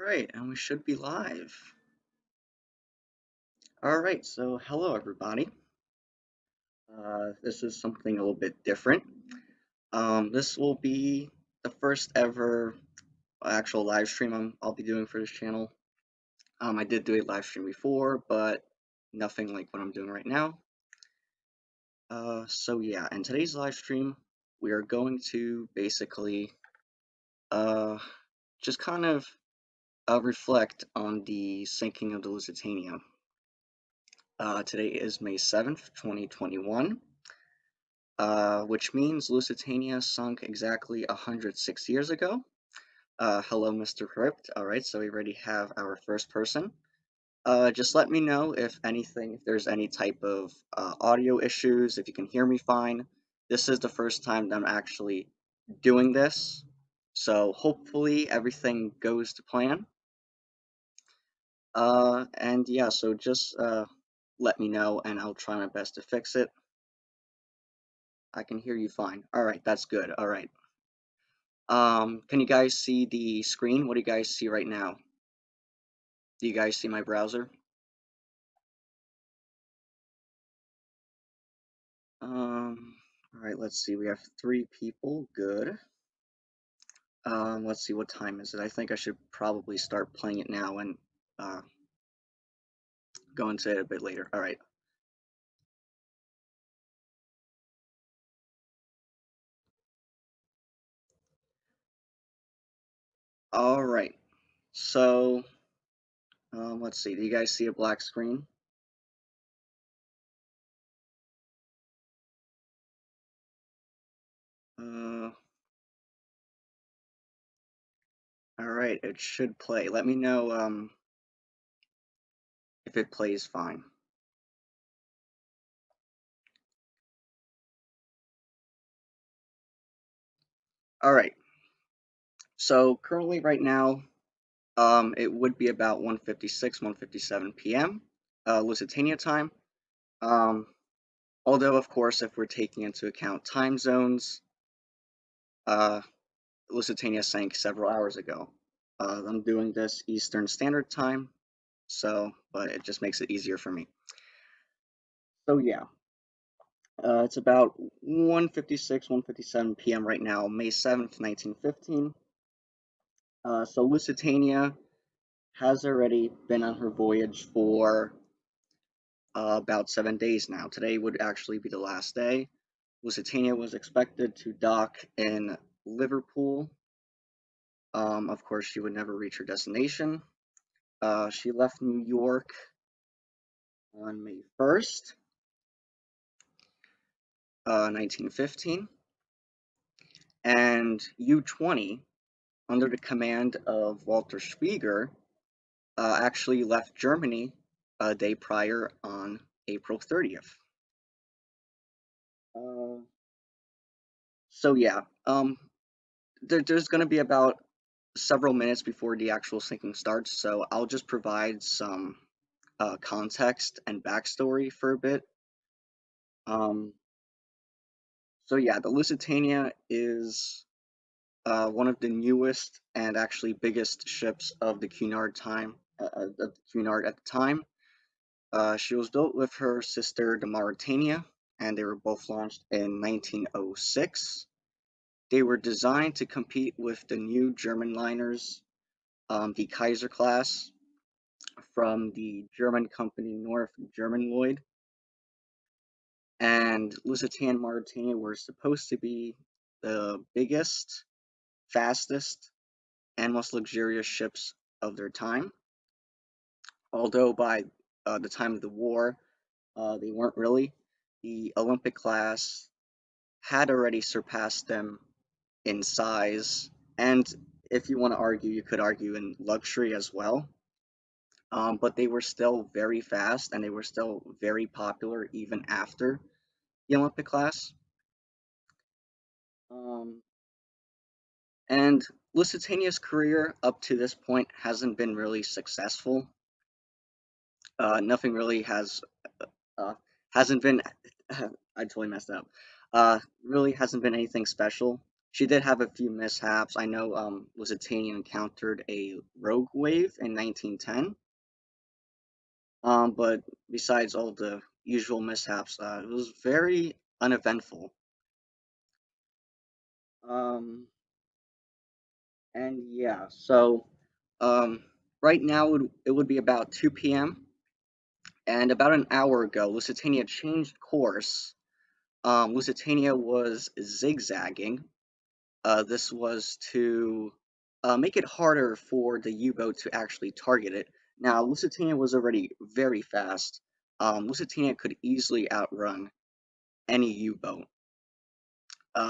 Alright, and we should be live. Alright, so hello everybody. This is something a little bit different. This will be the first ever actual live stream I'll be doing for this channel. I did do a live stream before, but nothing like what I'm doing right now. So yeah, in today's live stream, we are going to basically just kind of reflect on the sinking of the Lusitania. Today is May 7th, 2021, which means Lusitania sunk exactly 106 years ago. Hello, Mr. Crypt. Alright, so we already have our first person. Just let me know if there's any type of audio issues, if you can hear me fine. This is the first time that I'm actually doing this, so hopefully everything goes to plan. And yeah, so just let me know and I'll try my best to fix it. I can hear you fine. Alright, that's good. Alright. Can you guys see the screen? What do you guys see right now? Do you guys see my browser? Alright, let's see. We have 3 people. Good. Let's see, what time is it? I think I should probably start playing it now and go into it a bit later. Alright. Alright. So, let's see. Do you guys see a black screen? Alright, it should play. Let me know, if it plays fine. Alright. So, currently right now, it would be about 1:56, 1:57 p.m. Lusitania time. Although, of course, if we're taking into account time zones, Lusitania sank several hours ago. I'm doing this Eastern Standard Time, but it just makes it easier for me. So yeah, it's about 1:56, 1:57 p.m. right now, May 7th, 1915. So Lusitania has already been on her voyage for about 7 days now. Today would actually be the last day. Lusitania was expected to dock in Liverpool. Of course, she would never reach her destination. She left New York on May 1st, 1915, and U-20, under the command of Walter Schwieger, actually left Germany a day prior on April 30th. So yeah, there's going to be about several minutes before the actual sinking starts, so I'll just provide some context and backstory for a bit. So yeah, the Lusitania is one of the newest and actually biggest ships of the Cunard at the time. She was built with her sister, the Mauretania, and they were both launched in 1906. They were designed to compete with the new German liners, the Kaiser class, from the German company North German Lloyd. And Lusitania and Mauretania were supposed to be the biggest, fastest, and most luxurious ships of their time. Although by the time of the war, they weren't really. The Olympic class had already surpassed them in size, and if you want to argue, you could argue in luxury as well. But they were still very fast, and they were still very popular even after the Olympic class. And Lusitania's career up to this point hasn't been really successful. Nothing really hasn't been. I totally messed up. Really hasn't been anything special She did have a few mishaps. I know Lusitania encountered a rogue wave in 1910, but besides all the usual mishaps, it was very uneventful. Um, and yeah, so um, right now it would be about 2 p.m. And about an hour ago, Lusitania changed course. Lusitania was zigzagging. This was to make it harder for the U-boat to actually target it. Now, Lusitania was already very fast. Lusitania could easily outrun any U-boat.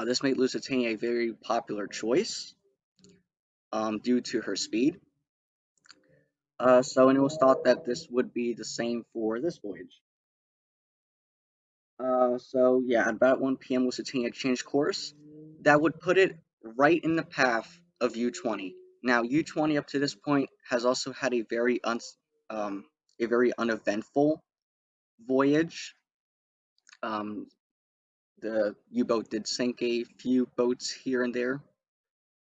This made Lusitania a very popular choice due to her speed. And it was thought that this would be the same for this voyage. At about 1 p.m. Lusitania changed course. That would put it right in the path of U-20. Now, U-20 up to this point has also had a very uneventful voyage. Um, the U-boat did sink a few boats here and there,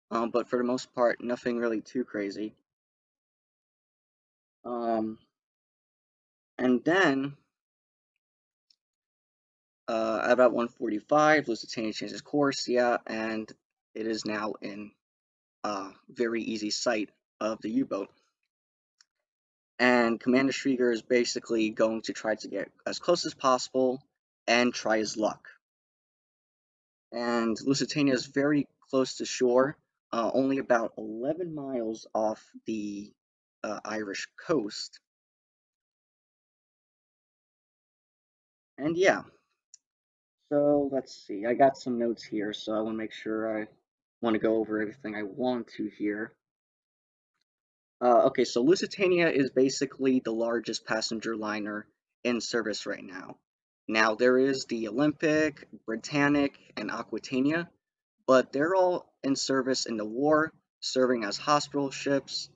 but for the most part, nothing really too crazy. Um, and then at about 1:45, Lusitania changes course, yeah, and it is now in very easy sight of the U-boat. And Commander Strieger is basically going to try to get as close as possible and try his luck. And Lusitania is very close to shore, only about 11 miles off the Irish coast. And yeah, so let's see. I got some notes here, so I want to make sure I want to go over everything I want to here. Okay, so Lusitania is basically the largest passenger liner in service right now. Now, there is the Olympic, Britannic, and Aquitania, but they're all in service in the war, serving as hospital ships,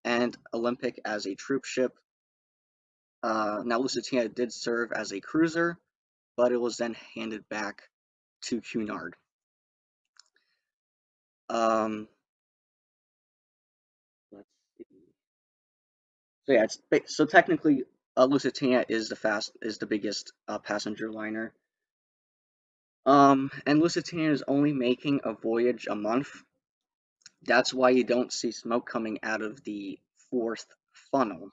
and Olympic as a troop ship. Now, Lusitania did serve as a cruiser, but it was then handed back to Cunard. Um, let's see. So technically, Lusitania is the biggest passenger liner. And Lusitania is only making a voyage a month. That's why you don't see smoke coming out of the fourth funnel.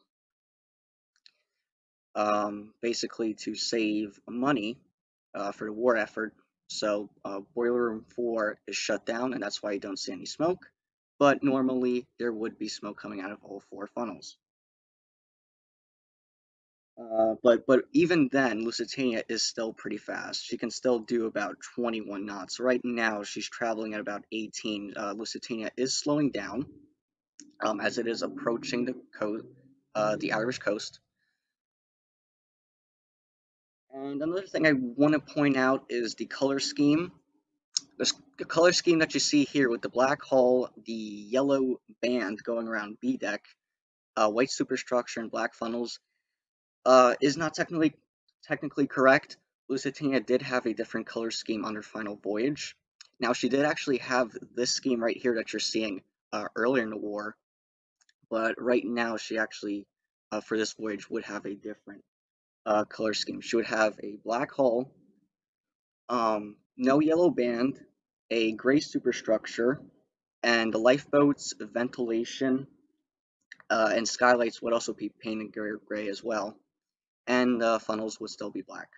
Basically to save money for the war effort. So boiler room 4 is shut down, and that's why you don't see any smoke. But normally there would be smoke coming out of all 4 funnels. But even then, Lusitania is still pretty fast. She can still do about 21 knots. Right now, she's traveling at about 18. Lusitania is slowing down as it is approaching the Irish coast. And another thing I want to point out is the color scheme. The color scheme that you see here with the black hull, the yellow band going around B deck, white superstructure, and black funnels is not technically correct. Lusitania did have a different color scheme on her final voyage. Now, she did actually have this scheme right here that you're seeing earlier in the war, but right now she actually, for this voyage, would have a different color scheme. She would have a black hull, no yellow band, a gray superstructure, and the lifeboats, ventilation, and skylights would also be painted gray as well, and the funnels would still be black.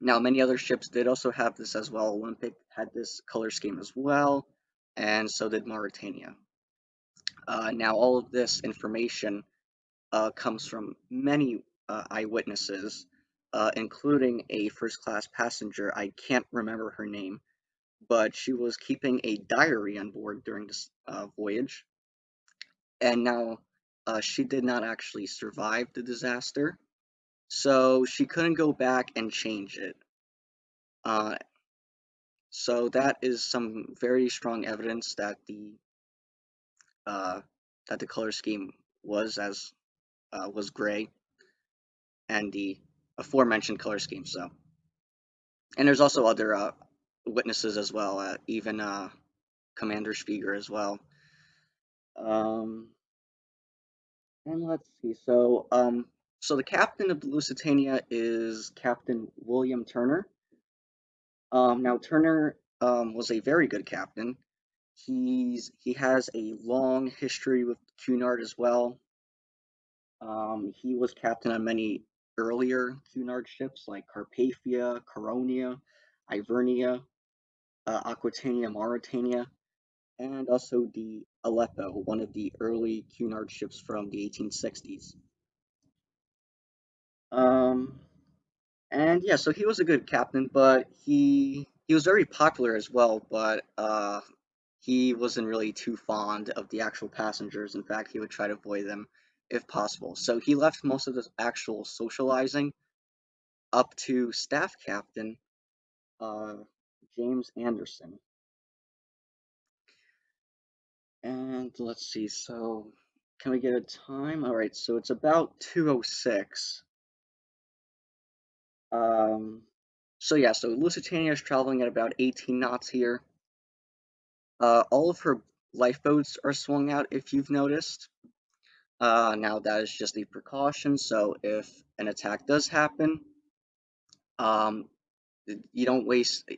Now, many other ships did also have this as well. Olympic had this color scheme as well, and so did Mauritania. Now, all of this information comes from many eyewitnesses, including a first-class passenger. I can't remember her name, but she was keeping a diary on board during this voyage. And now she did not actually survive the disaster, so she couldn't go back and change it. Uh, so that is some very strong evidence uh, that the color scheme was gray, and the aforementioned color scheme. So, and there's also other witnesses as well. Even Commander Spiegel as well. Um, and let's see. So the captain of the Lusitania is Captain William Turner. Now Turner was a very good captain. He has a long history with Cunard as well. He was captain on many earlier Cunard ships like Carpathia, Caronia, Ivernia, Aquitania, Mauritania, and also the Aleppo, one of the early Cunard ships from the 1860s. Um, and yeah, so he was a good captain, but he was very popular as well, but he wasn't really too fond of the actual passengers. In fact, he would try to avoid them if possible. So he left most of the actual socializing up to staff captain uh, James Anderson. And let's see, so can we get a time? All right, so it's about 2:06. Um, so yeah, so Lusitania is traveling at about 18 knots here. All of her lifeboats are swung out, if you've noticed. Now that is just a precaution, so if an attack does happen, um, you don't waste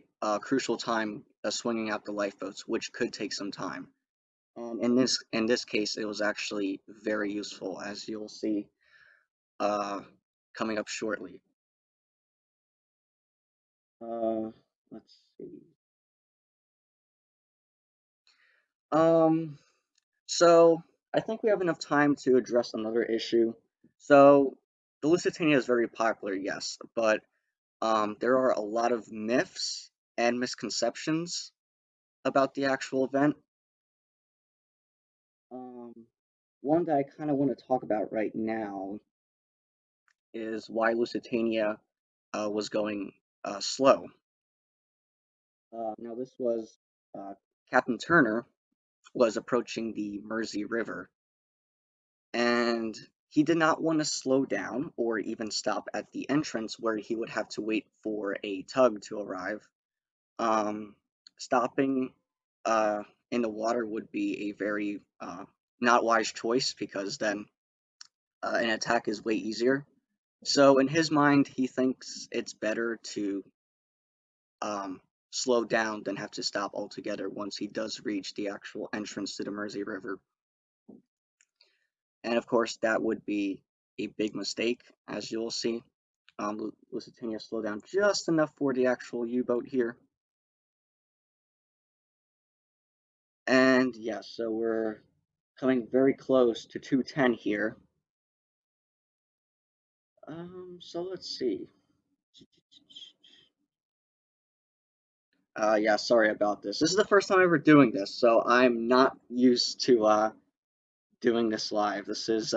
crucial time swinging out the lifeboats, which could take some time. And in this case, it was actually very useful, as you'll see uh, coming up shortly. Uh, let's see. Um, so I think we have enough time to address another issue. So the Lusitania is very popular, yes, but there are a lot of myths and misconceptions about the actual event. Um, One that I kind of want to talk about right now is why Lusitania was going slow. Now, this was Captain Turner was approaching the Mersey River, and he did not want to slow down or even stop at the entrance where he would have to wait for a tug to arrive. Um, Stopping uh, in the water would be a very not wise choice because then an attack is way easier. So in his mind, he thinks it's better to um, slow down than have to stop altogether once he does reach the actual entrance to the Mersey River. And of course, that would be a big mistake, as you'll see. Lusitania slowed down just enough for the actual U-boat here. And yeah, so we're coming very close to 210 here. So let's see. Yeah, sorry about this. This is the first time ever doing this, so I'm not used to doing this live. This is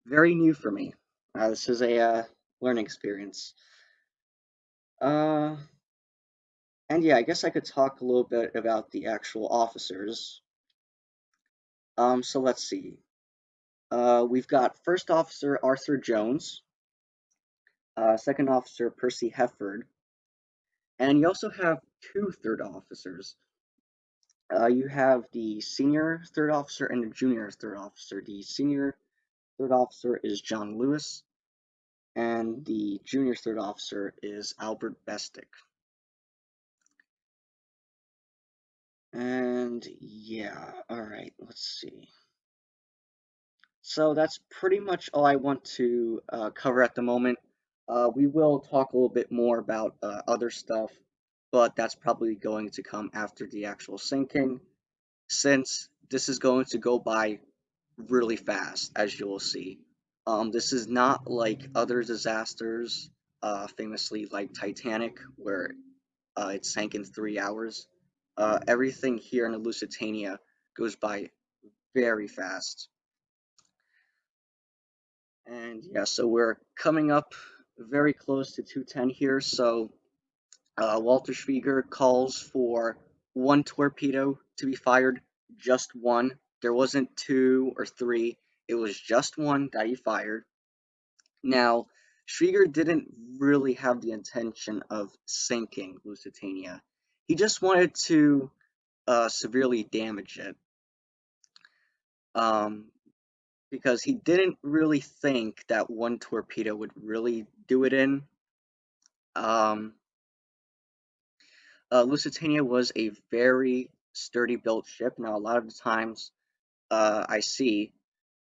very new for me. This is a learning experience. Uh, and yeah, I guess I could talk a little bit about the actual officers. So let's see. We've got First Officer Arthur Jones, Second Officer Percy Hefford, and you also have two third officers. You have the senior third officer and the junior third officer. The senior third officer is John Lewis, and the junior third officer is Albert Bestick. And yeah, all right, let's see. So that's pretty much all I want to cover at the moment. We will talk a little bit more about other stuff, but that's probably going to come after the actual sinking, since this is going to go by really fast, as you will see. This is not like other disasters, famously like Titanic, where it sank in 3 hours. Everything here in the Lusitania goes by very fast. And yeah, so we're coming up very close to 210 here. So Walter Schwieger calls for one torpedo to be fired, just one. There wasn't two or three, it was just one that he fired. Now, Schwieger didn't really have the intention of sinking Lusitania. He just wanted to severely damage it. Um, because he didn't really think that one torpedo would really do it in. Um, Lusitania was a very sturdy built ship. Now, a lot of the times I see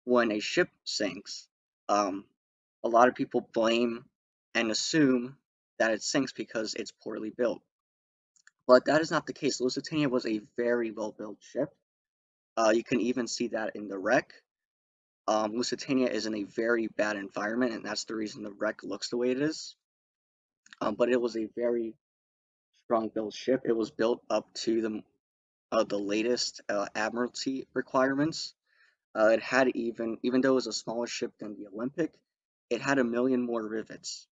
when a ship sinks, um, a lot of people blame and assume that it sinks because it's poorly built. But that is not the case. Lusitania was a very well built ship. You can even see that in the wreck. Lusitania is in a very bad environment, and that's the reason the wreck looks the way it is. But it was a very strong built ship. It was built up to the latest Admiralty requirements. It had even though it was a smaller ship than the Olympic, it had 1,000,000 more rivets.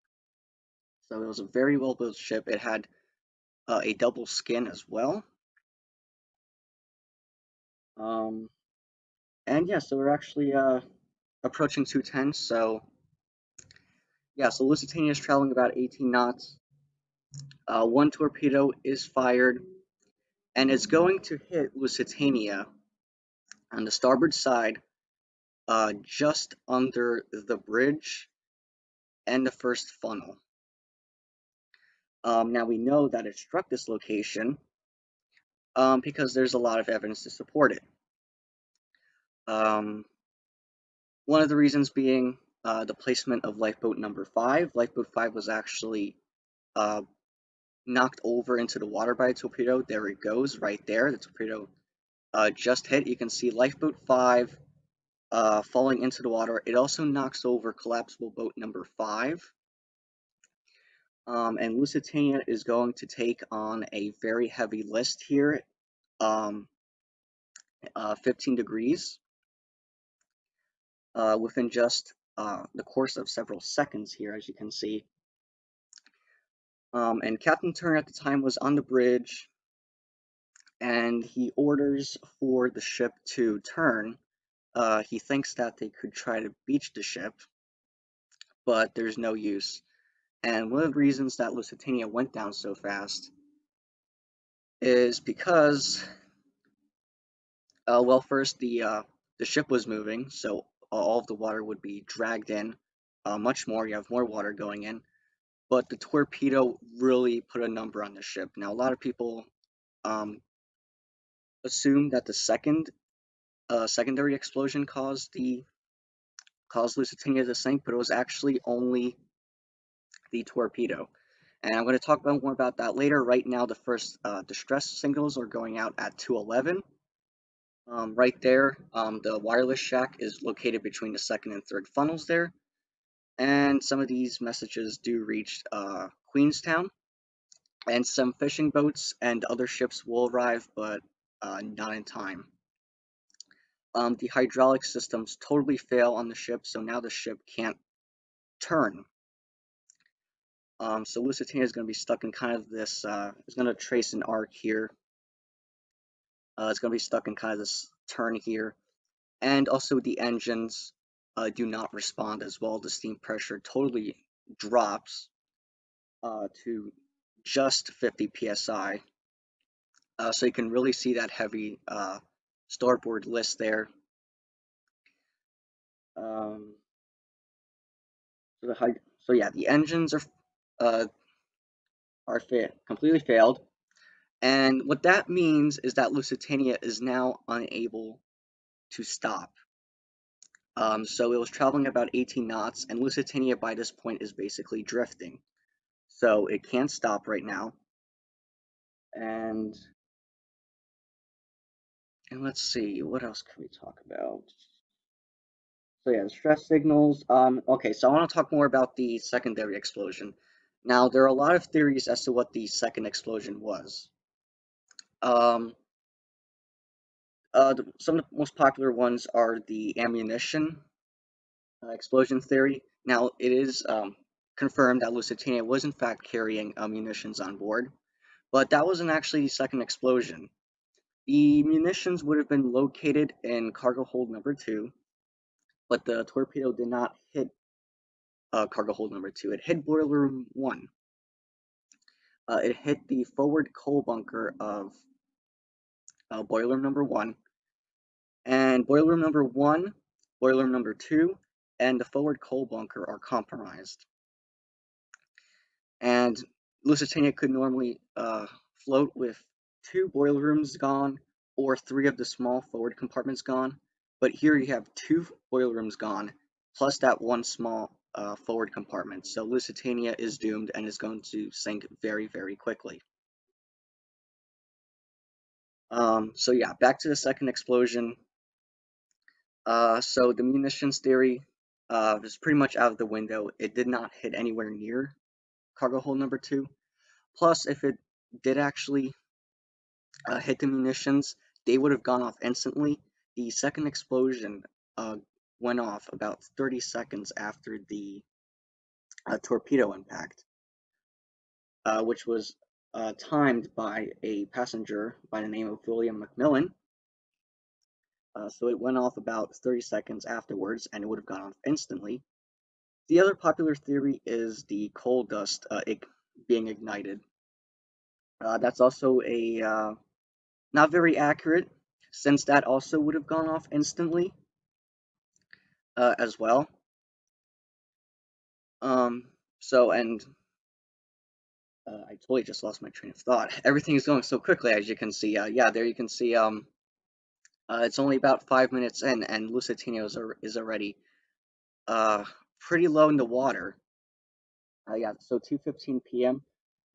So it was a very well built ship. It had a double skin as well. Um, and yeah, so we're actually approaching 210. So yeah, so Lusitania is traveling about 18 knots. One torpedo is fired, and it's going to hit Lusitania on the starboard side, just under the bridge and the first funnel. Now we know that it struck this location because there's a lot of evidence to support it. Um, one of the reasons being the placement of lifeboat number 5. Lifeboat 5 was actually uh, knocked over into the water by a torpedo. There it goes, right there. The torpedo just hit. You can see lifeboat 5 falling into the water. It also knocks over collapsible boat number 5. And Lusitania is going to take on a very heavy list here, um, 15 degrees, within just the course of several seconds here, as you can see. And Captain Turner at the time was on the bridge, and he orders for the ship to turn. He thinks that they could try to beach the ship, but there's no use. And one of the reasons that Lusitania went down so fast is because, well, first the ship was moving, so all of the water would be dragged in, much more. You have more water going in, but the torpedo really put a number on the ship. Now, a lot of people um, assume that the secondary explosion caused Lusitania to sink, but it was actually only the torpedo. And I'm going to talk more about that later. Right now, the first distress signals are going out at 2:11. Right there, the wireless shack is located between the second and third funnels there. And some of these messages do reach Queenstown. And some fishing boats and other ships will arrive, but not in time. The hydraulic systems totally fail on the ship, so now the ship can't turn. So Lusitania is going to be stuck in kind of this, it's going to trace an arc here. It's going to be stuck in kind of this turn here. And also the engines do not respond as well. The steam pressure totally drops to just 50 psi. So you can really see that heavy starboard list there. Um, so yeah, the engines uh, are completely failed. And what that means is that Lusitania is now unable to stop. So it was traveling about 18 knots, and Lusitania by this point is basically drifting. So it can't stop right now. And let's see, what else can we talk about? So yeah, the stress signals. Okay, so I want to talk more about the secondary explosion. Now, there are a lot of theories as to what the second explosion was. Um, some of the most popular ones are the ammunition explosion theory. Now, it is confirmed that Lusitania was in fact carrying munitions on board, but that wasn't actually the second explosion. The munitions would have been located in cargo hold number 2, but the torpedo did not hit cargo hold number 2. It hit boiler room 1. It hit the forward coal bunker of boiler room number 1, and boiler room number 1, boiler room number 2, and the forward coal bunker are compromised. And Lusitania could normally float with 2 boiler rooms gone or 3 of the small forward compartments gone, but here you have 2 boiler rooms gone plus that 1 small forward compartment. So Lusitania is doomed and is going to sink very, very quickly. So yeah, back to the second explosion. So the munitions theory was pretty much out of the window. It did not hit anywhere near cargo hold number 2. Plus, if it did actually hit the munitions, they would have gone off instantly. The second explosion went off about 30 seconds after the torpedo impact, which was timed by a passenger by the name of William McMillan. So it went off about 30 seconds afterwards, and it would have gone off instantly. The other popular theory is the coal dust being ignited. That's also a not very accurate, since that also would have gone off instantly as well. So, and I totally just lost my train of thought. Everything is going so quickly, as you can see. Yeah, there you can see. It's only about 5 minutes in, and Lusitania is already pretty low in the water. Yeah, so 2:15 p.m.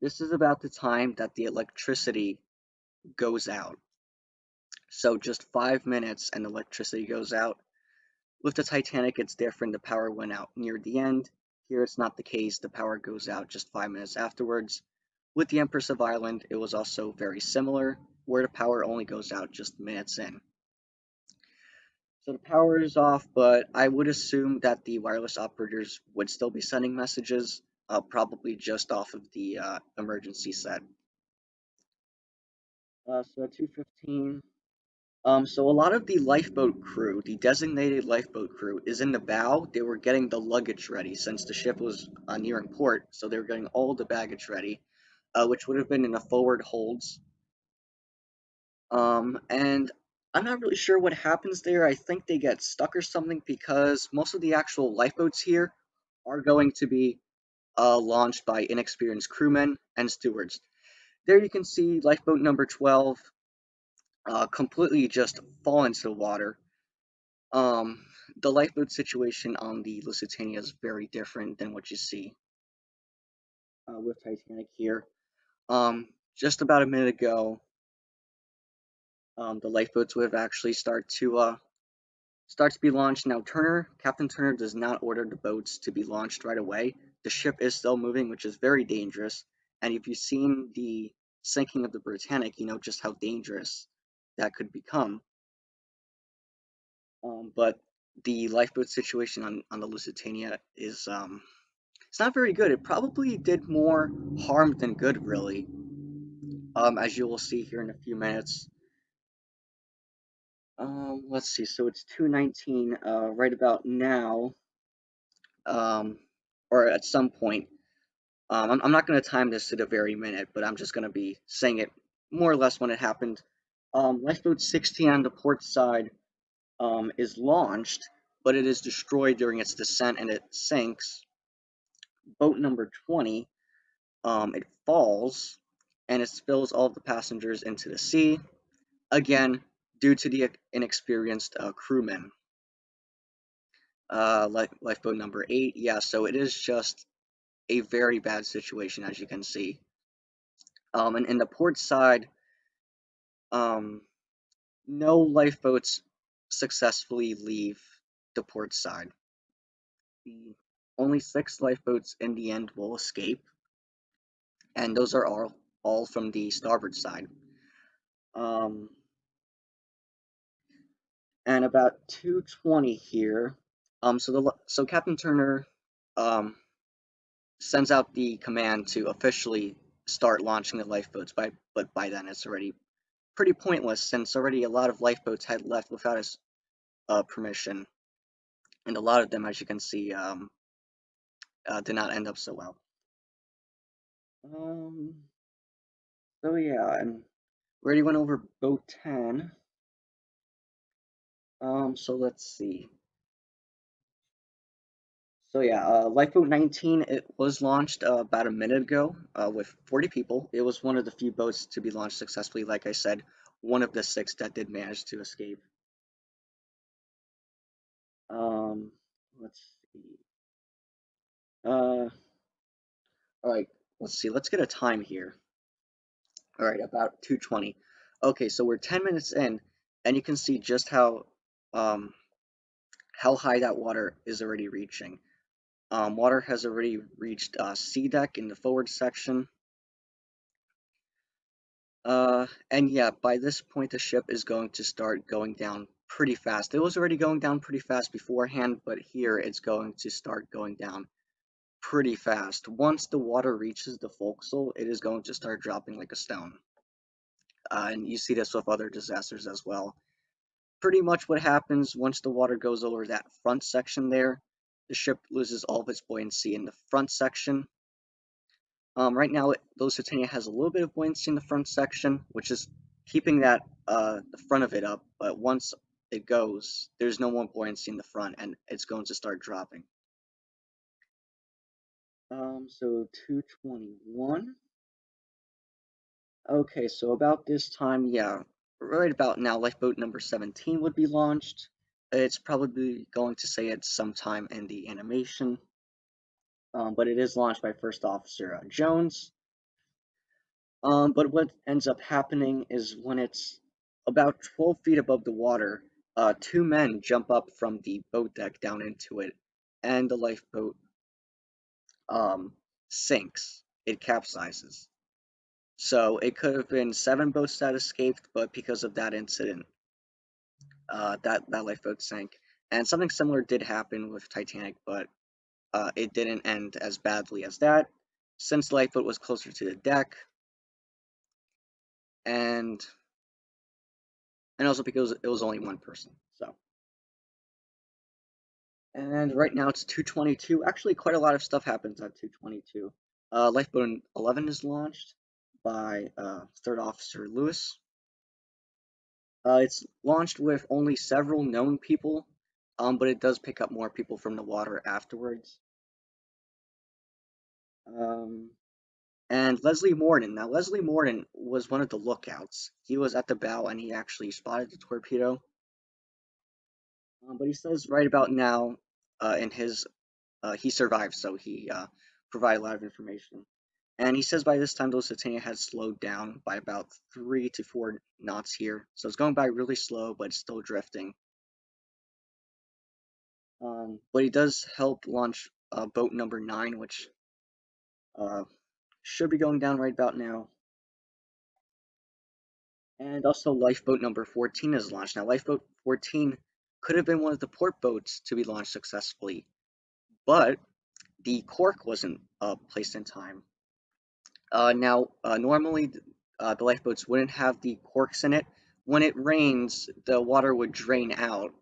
This is about the time that the electricity goes out. So just 5 minutes and electricity goes out. With the Titanic, it's different. The power went out near the end. Here, it's not the case. The power goes out just 5 minutes afterwards. With the Empress of Ireland, it was also very similar, where the power only goes out just minutes in. So the power is off, but I would assume that the wireless operators would still be sending messages, probably just off of the emergency set. So at 2:15. So a lot of the lifeboat crew, the designated lifeboat crew, is in the bow. They were getting the luggage ready since the ship was nearing port, so they were getting all the baggage ready, which would have been in the forward holds. And I'm not really sure what happens there. I think they get stuck or something because most of the actual lifeboats here are going to be launched by inexperienced crewmen and stewards. There you can see lifeboat number 12 completely just fall into the water. Um, the lifeboat situation on the Lusitania is very different than what you see with Titanic here. Just about a minute ago, the lifeboats would have actually start to be launched. Now, Captain Turner does not order the boats to be launched right away. The ship is still moving, which is very dangerous. And if you've seen the sinking of the Britannic, you know just how dangerous that could become. But the lifeboat situation on the Lusitania is it's not very good. It probably did more harm than good, really. As you will see here in a few minutes. Let's see. So it's 2:19 right about now, um, or at some point. I'm not going to time this to the very minute, but I'm just going to be saying it more or less when it happened. Lifeboat 16 on the port side is launched, but it is destroyed during its descent and it sinks. Boat number 20, it falls and it spills all of the passengers into the sea, again, due to the inexperienced crewmen. Lifeboat number 8, yeah, so it is just a very bad situation, as you can see. And in the port side, um, no lifeboats successfully leave the port side. The only 6 lifeboats in the end will escape, and those are all from the starboard side. Um, and about 2:20 here, so Captain Turner um, sends out the command to officially start launching the lifeboats, but by then it's already pretty pointless since already a lot of lifeboats had left without his permission, and a lot of them, as you can see, did not end up so well. Um, so yeah, and We already went over boat 10. So let's see. So yeah, Lifeboat 19, it was launched about a minute ago with 40 people. It was one of the few boats to be launched successfully. Like I said, one of the 6 that did manage to escape. Um, let's see. All right, let's see. Let's get a time here. All right, about 2:20. Okay, so we're 10 minutes in, and you can see just um, how high that water is already reaching. Water has already reached sea deck in the forward section. And yeah, by this point, the ship is going to start going down pretty fast. It was already going down pretty fast beforehand, but here it's going to start going down pretty fast. Once the water reaches the forecastle, it is going to start dropping like a stone. And you see this with other disasters as well. Pretty much what happens once the water goes over that front section there, the ship loses all of its buoyancy in the front section. Right now, Lusitania has a little bit of buoyancy in the front section, which is keeping the front of it up. But once it goes, there's no more buoyancy in the front, and it's going to start dropping. So 2:21. Okay, so about this time, yeah, right about now, lifeboat number 17 would be launched. It's probably going to say it's sometime in the animation, but it is launched by First Officer Jones. But what ends up happening is when it's about 12 feet above the water, 2 men jump up from the boat deck down into it, and the lifeboat um, sinks. It capsizes. So it could have been 7 boats that escaped, but because of that incident, that lifeboat sank. And something similar did happen with Titanic, but it didn't end as badly as that, since the lifeboat was closer to the deck, and also because it was only one person. So, and right now it's 2:22. Actually, quite a lot of stuff happens at 2:22. Lifeboat 11 is launched by Third Officer Lewis. It's launched with only several known people, but it does pick up more people from the water afterwards. Um, and Leslie Morden. Now, Leslie Morden was one of the lookouts. He was at the bow and he actually spotted the torpedo. But he says right about now, in his he survived, so he provided a lot of information. And he says by this time, the Lusitania has slowed down by about 3 to 4 knots here. So it's going by really slow, but it's still drifting. But he does help launch boat number 9, which uh, should be going down right about now. And also lifeboat number 14 is launched. Now, lifeboat 14 could have been one of the port boats to be launched successfully, but the cork wasn't placed in time. Normally, the lifeboats wouldn't have the corks in it. When it rains, the water would drain out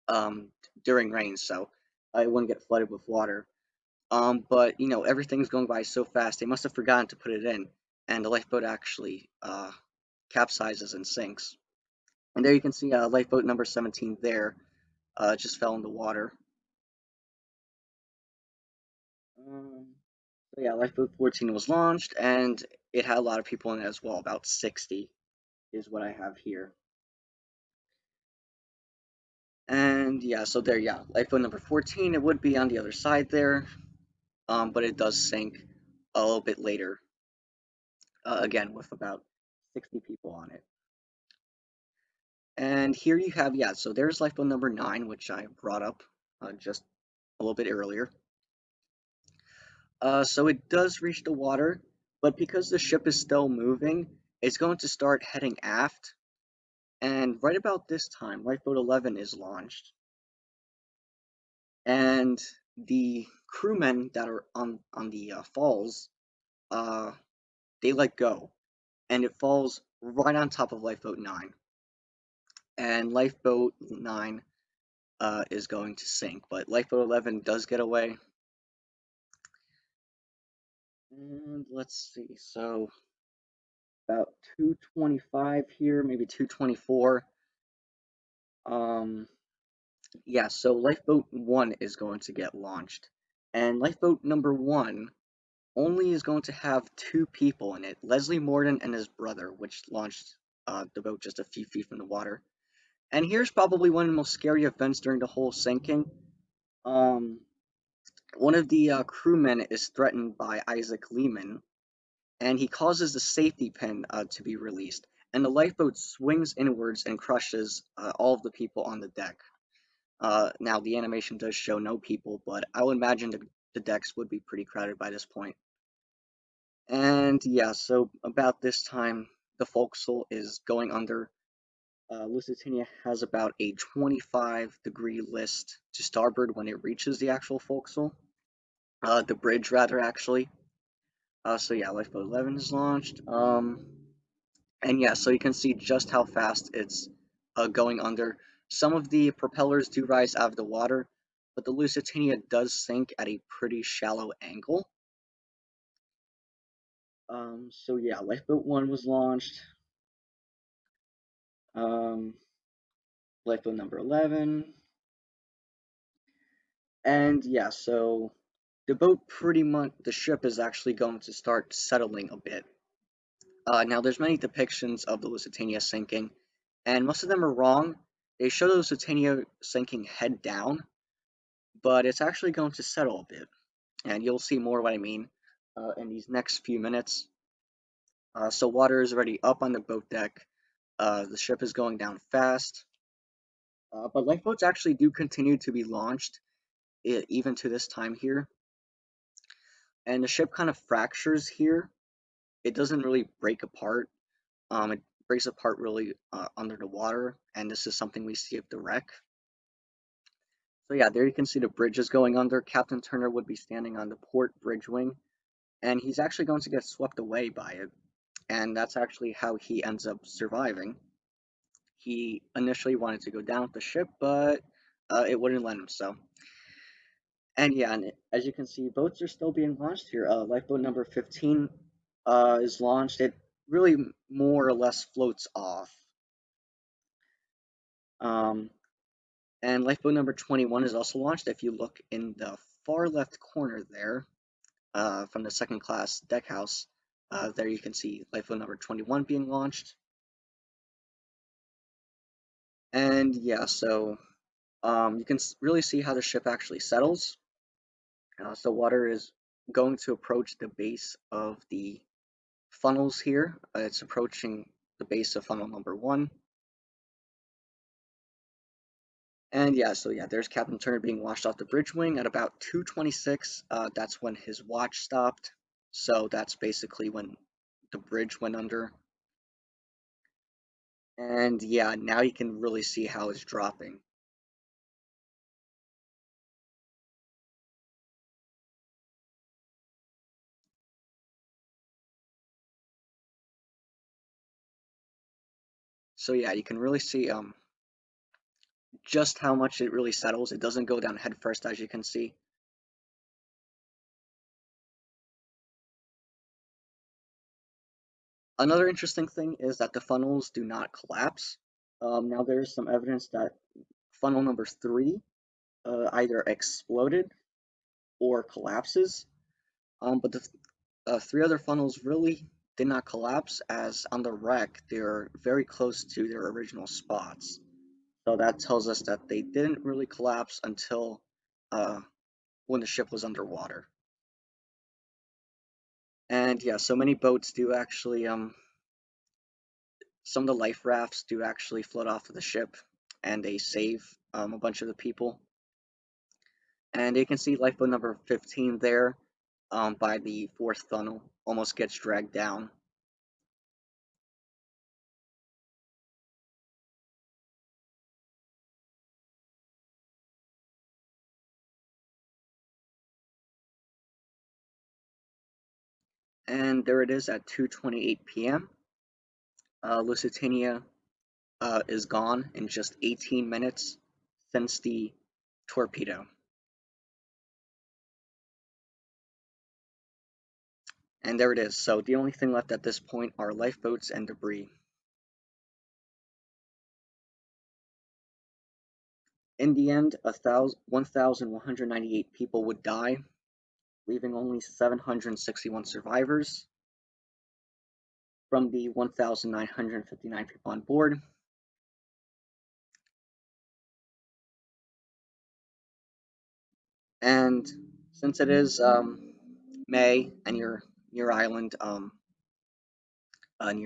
um, during rain, so it wouldn't get flooded with water. But everything's going by so fast, they must have forgotten to put it in, and the lifeboat actually capsizes and sinks. And there you can see lifeboat number 17 there, just fell in the water. Um, so yeah, lifeboat 14 was launched, and it had a lot of people in it as well, about 60 is what I have here. And yeah, so there, yeah, lifeboat number 14, it would be on the other side there, but it does sink a little bit later, again, with about 60 people on it. And here you have, yeah, so there's lifeboat number 9, which I brought up just a little bit earlier. So it does reach the water, but because the ship is still moving, it's going to start heading aft. And right about this time, lifeboat 11 is launched. And the crewmen that are on the falls, uh, they let go, and it falls right on top of lifeboat 9. And lifeboat 9 is going to sink, but lifeboat 11 does get away. And let's see, so about 2:25 here, maybe 2:24. Yeah, so Lifeboat 1 is going to get launched. And Lifeboat number 1 only is going to have two people in it, Leslie Morton and his brother, which launched the boat just a few feet from the water. And here's probably one of the most scary events during the whole sinking. Um, One of the crewmen is threatened by Isaac Lehman, and he causes the safety pin to be released, and the lifeboat swings inwards and crushes all of the people on the deck. Now, the animation does show no people, but I would imagine the decks would be pretty crowded by this point. And yeah, so about this time, the forecastle is going under. Lusitania has about a 25-degree list to starboard when it reaches the actual forecastle. The bridge, rather, actually. So yeah, Lifeboat 11 is launched. And yeah, so you can see just how fast it's going under. Some of the propellers do rise out of the water, but the Lusitania does sink at a pretty shallow angle. So yeah, Lifeboat 1 was launched. Lifeboat number 11. And yeah, so the boat pretty much, the ship is actually going to start settling a bit. Now, there's many depictions of the Lusitania sinking, and most of them are wrong. They show the Lusitania sinking head down, but it's actually going to settle a bit, and you'll see more what I mean in these next few minutes. So water is already up on the boat deck. The ship is going down fast, but lifeboats actually do continue to be launched even to this time here, and the ship kind of fractures here. It doesn't really break apart. It breaks apart really under the water, and this is something we see at the wreck. So yeah, there you can see the bridge is going under. Captain Turner would be standing on the port bridge wing, and he's actually going to get swept away by it. And that's actually how he ends up surviving. He initially wanted to go down with the ship, but it wouldn't let him. So, and yeah, and as you can see, boats are still being launched here. Lifeboat number 15 is launched. It really more or less floats off. Um, and lifeboat number 21 is also launched. If you look in the far left corner there, from the second class deck house, there you can see lifeboat number 21 being launched. And yeah, so you can really see how the ship actually settles. So water is going to approach the base of the funnels here. It's approaching the base of funnel number 1. And yeah, so yeah, there's Captain Turner being washed off the bridge wing at about 2:26. That's when his watch stopped. So that's basically when the bridge went under. And yeah, now you can really see how it's dropping. So yeah, you can really see just how much it really settles. It doesn't go down head first, as you can see. Another interesting thing is that the funnels do not collapse. Now there's some evidence that funnel number 3 either exploded or collapses, but the 3 other funnels really did not collapse, as on the wreck they're very close to their original spots. So that tells us that they didn't really collapse until uh, when the ship was underwater. And yeah, so many boats do actually some of the life rafts do actually float off of the ship, and they save a bunch of the people. And you can see lifeboat number 15 there by the 4th funnel, almost gets dragged down. And there it is at 2:28 p.m. Lusitania is gone in just 18 minutes since the torpedo. And there it is. So the only thing left at this point are lifeboats and debris. In the end, 1,198 people would die, leaving only 761 survivors from the 1,959 people on board. And since it is May and you're near island, near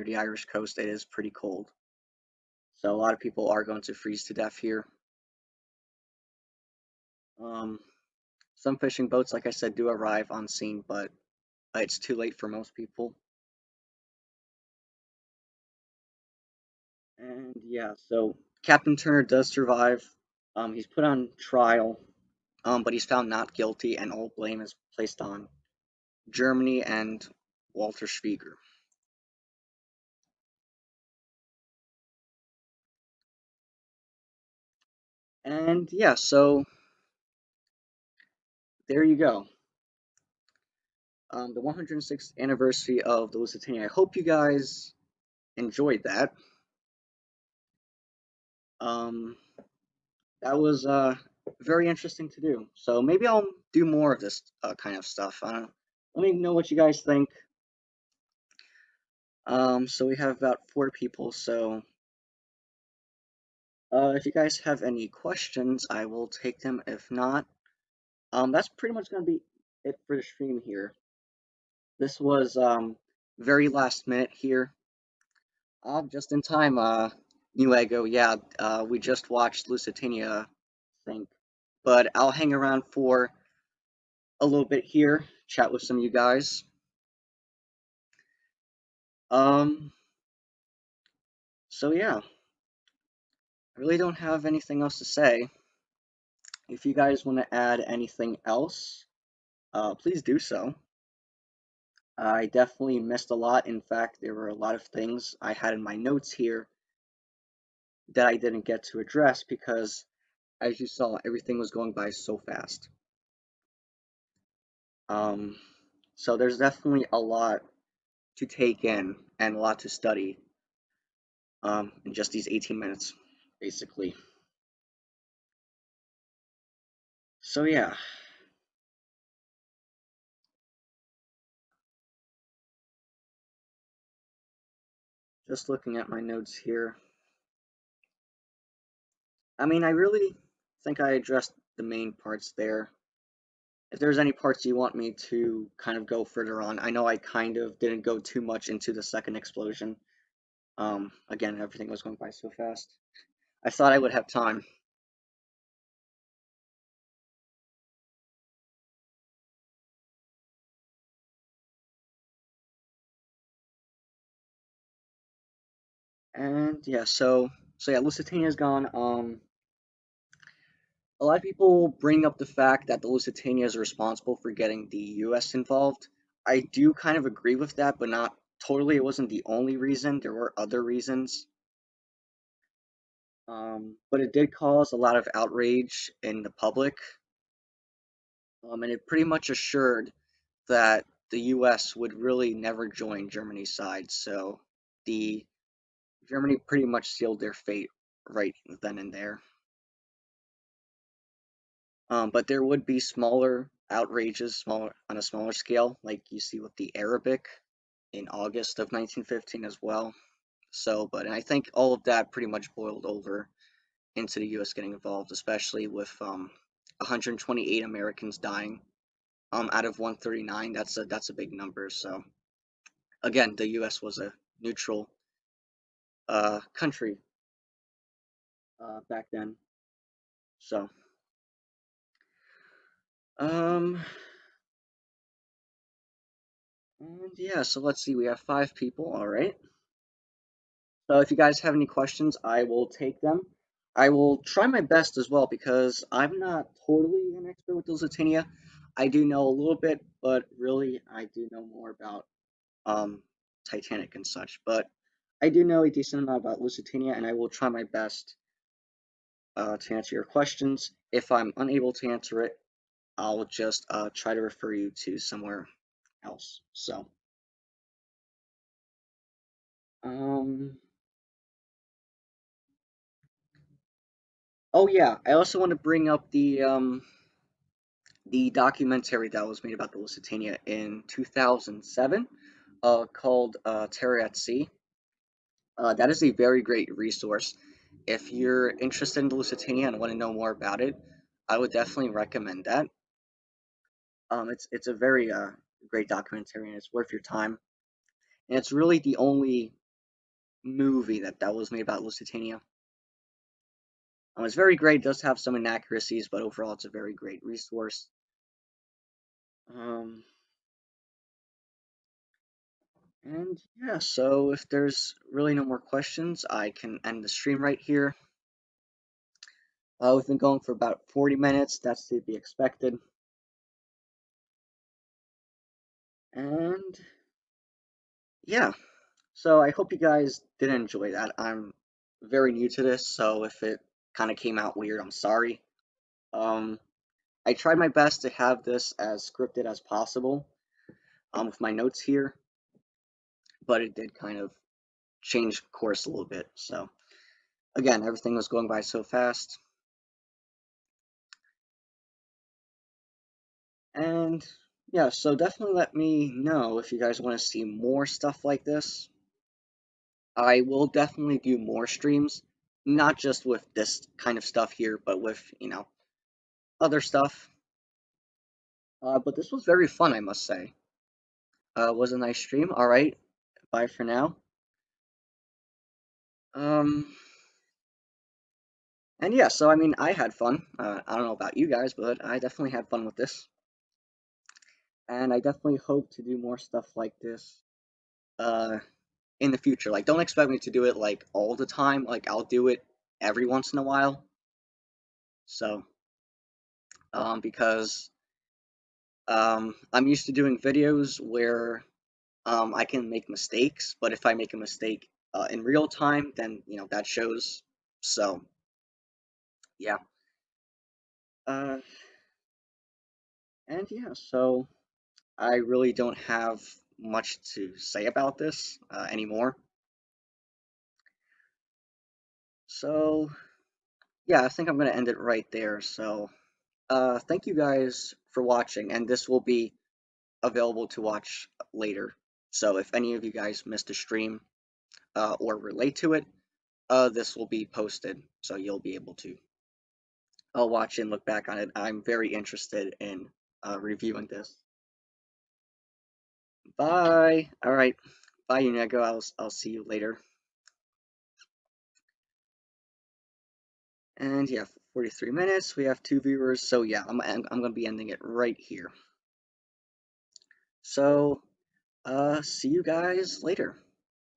the Irish coast, it is pretty cold. So a lot of people are going to freeze to death here. Um, some fishing boats, like I said, do arrive on scene, but it's too late for most people. And yeah, so Captain Turner does survive. He's put on trial, but he's found not guilty, and all blame is placed on Germany and Walter Schwieger. And yeah, so there you go. The 106th anniversary of the Lusitania. I hope you guys enjoyed that. Um, that was very interesting to do. So maybe I'll do more of this kind of stuff. Let me know what you guys think. So we have about 4 people. So if you guys have any questions, I will take them. If not, that's pretty much gonna be it for the stream here. This was very last minute here. Just in time. Nuego, yeah. We just watched Lusitania, I think. But I'll hang around for a little bit here, chat with some of you guys. Um, so yeah, I really don't have anything else to say. If you guys want to add anything else, please do so. I definitely missed a lot. In fact, there were a lot of things I had in my notes here that I didn't get to address because, as you saw, everything was going by so fast. Um, so there's definitely a lot to take in and a lot to study in just these 18 minutes, basically. So yeah, just looking at my notes here. I mean, I really think I addressed the main parts there. If there's any parts you want me to kind of go further on, I know I kind of didn't go too much into the second explosion. Again, everything was going by so fast. I thought I would have time. And yeah, so yeah, Lusitania's gone. A lot of people bring up the fact that the Lusitania is responsible for getting the US involved. I do kind of agree with that, but not totally. It wasn't the only reason. There were other reasons. But it did cause a lot of outrage in the public. And it pretty much assured that the US would really never join Germany's side. So the Germany pretty much sealed their fate right then and there. But there would be smaller outrages, smaller on a smaller scale, like you see with the Arabic in August of 1915 as well. So, but I think all of that pretty much boiled over into the U.S. getting involved, especially with 128 Americans dying out of 139. That's a big number. So again, the U.S. was a neutral country back then. So um, and yeah, so let's see. We have 5 people. All right. So if you guys have any questions, I will take them. I will try my best as well because I'm not totally an expert with Lusitania. I do know a little bit, but really I do know more about um, Titanic and such. But I do know a decent amount about Lusitania, and I will try my best to answer your questions. If I'm unable to answer it, I'll just try to refer you to somewhere else. So. Um, oh yeah, I also want to bring up the documentary that was made about the Lusitania in 2007, called Terror at Sea. That is a very great resource. If you're interested in the Lusitania and want to know more about it, I would definitely recommend that. It's a very great documentary and it's worth your time. And it's really the only movie that was made about Lusitania. It's very great. It does have some inaccuracies, but overall, it's a very great resource. Um, and yeah, so if there's really no more questions, I can end the stream right here. We've been going for about 40 minutes. That's to be expected. And yeah, so I hope you guys did enjoy that. I'm very new to this, so if it kind of came out weird, I'm sorry. Um, I tried my best to have this as scripted as possible, with my notes here, but it did kind of change course a little bit. So again, everything was going by so fast. And yeah, so definitely let me know if you guys want to see more stuff like this. I will definitely do more streams, not just with this kind of stuff here, but with, other stuff. But this was very fun, I must say. Was a nice stream. All right, bye for now. Um, and yeah, so I mean, I had fun. I don't know about you guys, but I definitely had fun with this. And I definitely hope to do more stuff like this uh, in the future. Like, don't expect me to do it like all the time. Like, I'll do it every once in a while. So, because I'm used to doing videos where I can make mistakes, but if I make a mistake in real time, then that shows. So, yeah. Uh, and yeah, so I really don't have much to say about this anymore. So, yeah, I think I'm gonna end it right there. So, thank you guys for watching, and this will be available to watch later. So if any of you guys missed a stream or relate to it, this will be posted, so you'll be able to watch and look back on it. I'm very interested in reviewing this. Bye. All right. Bye, Unigo. I'll see you later. And yeah, 43 minutes. We have 2 viewers. So yeah, I'm gonna be ending it right here. So see you guys later.